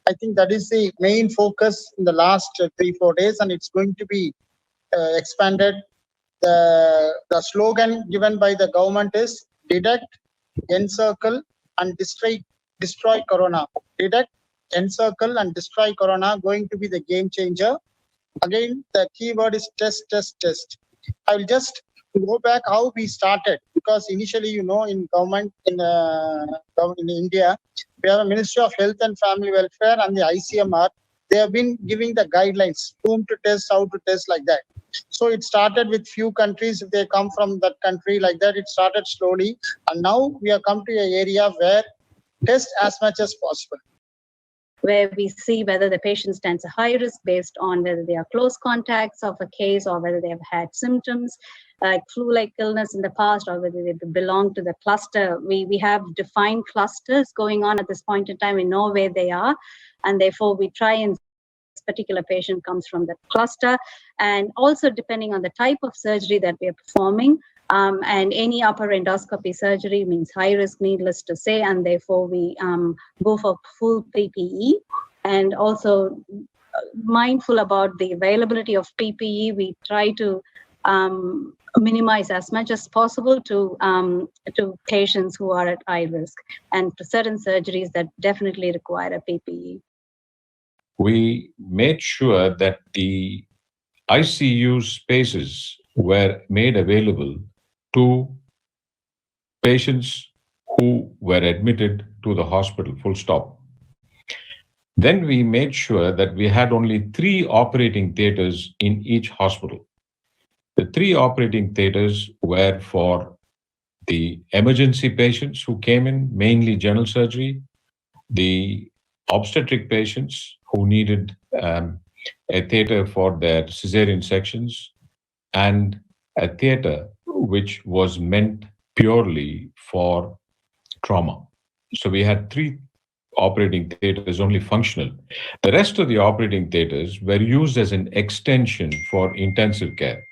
I think that is the main focus in the last 3-4 days, and it's going to be expanded. The slogan given by the government is detect, encircle, and destroy corona. Detect, encircle, and destroy corona, going to be the game changer. Again, the keyword is test, test, test. I will just go back how we started, because initially, in government in India, we have a Ministry of Health and Family Welfare and the ICMR. They have been giving the guidelines, whom to test, how to test, like that. So it started with few countries. If they come from that country, like that, it started slowly. And now we have come to an area where test as much as possible, where we see whether the patient stands a high risk based on whether they are close contacts of a case or whether they have had symptoms like flu-like illness in the past, or whether they belong to the cluster. We have defined clusters going on at this point in time. We know where they are, and therefore we try and this particular patient comes from that cluster. And also depending on the type of surgery that we are performing, and any upper endoscopy surgery means high risk, needless to say, and therefore we go for full PPE. And also mindful about the availability of PPE, we try to minimize as much as possible to patients who are at high risk, and to certain surgeries that definitely require a PPE. We made sure that the ICU spaces were made available to patients who were admitted to the hospital, full stop. Then we made sure that we had only 3 operating theaters in each hospital. The 3 operating theaters were for the emergency patients who came in, mainly general surgery, the obstetric patients who needed a theater for their cesarean sections, and a theater which was meant purely for trauma. So we had 3 operating theaters only functional. The rest of the operating theaters were used as an extension for intensive care,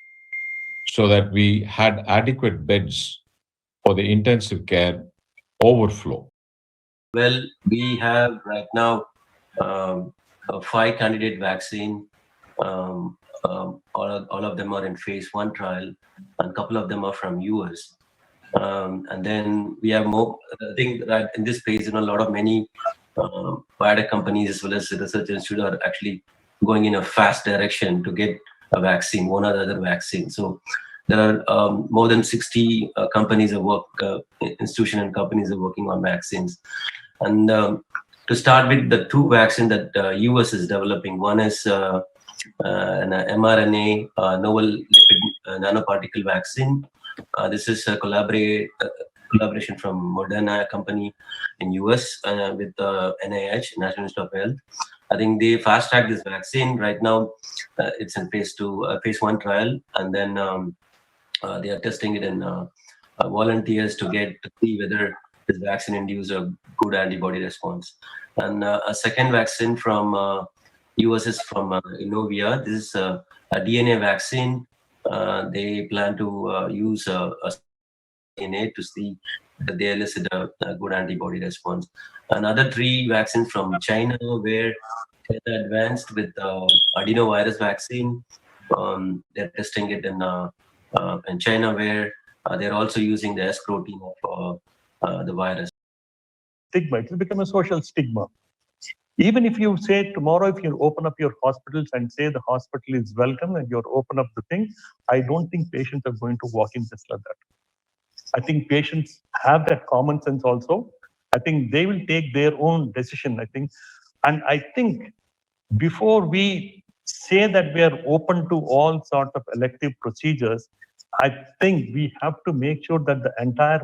so that we had adequate beds for the intensive care overflow. Well, we have right now 5 candidate vaccine. All of them are in phase 1 trial, and a couple of them are from US. And then we have more. I think that in this phase, many biotech companies as well as research institutes are actually going in a fast direction to get a vaccine, one or the other vaccine. So there are more than 60 companies institution and companies are working on vaccines. And to start with, the 2 vaccines that US is developing, one is an mRNA novel lipid nanoparticle vaccine. This is a collaboration from Moderna company in US with NIH, National Institute of Health. I think they fast-tracked this vaccine. Right now, it's in phase 1 trial, and then they are testing it in volunteers to see whether this vaccine induces a good antibody response. And a second vaccine from US is from Innovia. This is a DNA vaccine. They plan to use a DNA to see that they elicit a good antibody response. Another 3 vaccines from China, where they're advanced with adenovirus vaccine. They're testing it in China, where they're also using the S protein of the virus. Stigma, it will become a social stigma. Even if you say tomorrow, if you open up your hospitals and say the hospital is welcome and you open up the thing, I don't think patients are going to walk in just like that. I think patients have that common sense also. I think they will take their own decision, I think. And I think before we say that we are open to all sorts of elective procedures, I think we have to make sure that the entire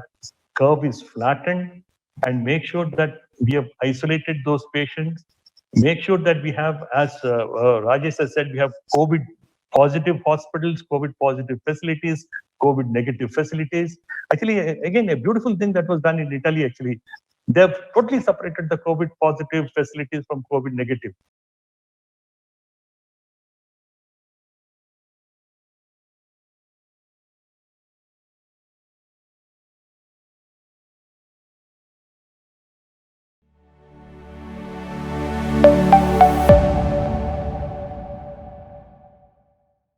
curve is flattened, and make sure that we have isolated those patients, make sure that we have, as Rajesh has said, we have COVID positive hospitals, COVID positive facilities, COVID negative facilities. Actually, again, a beautiful thing that was done in Italy, actually, they've totally separated the COVID positive facilities from COVID negative.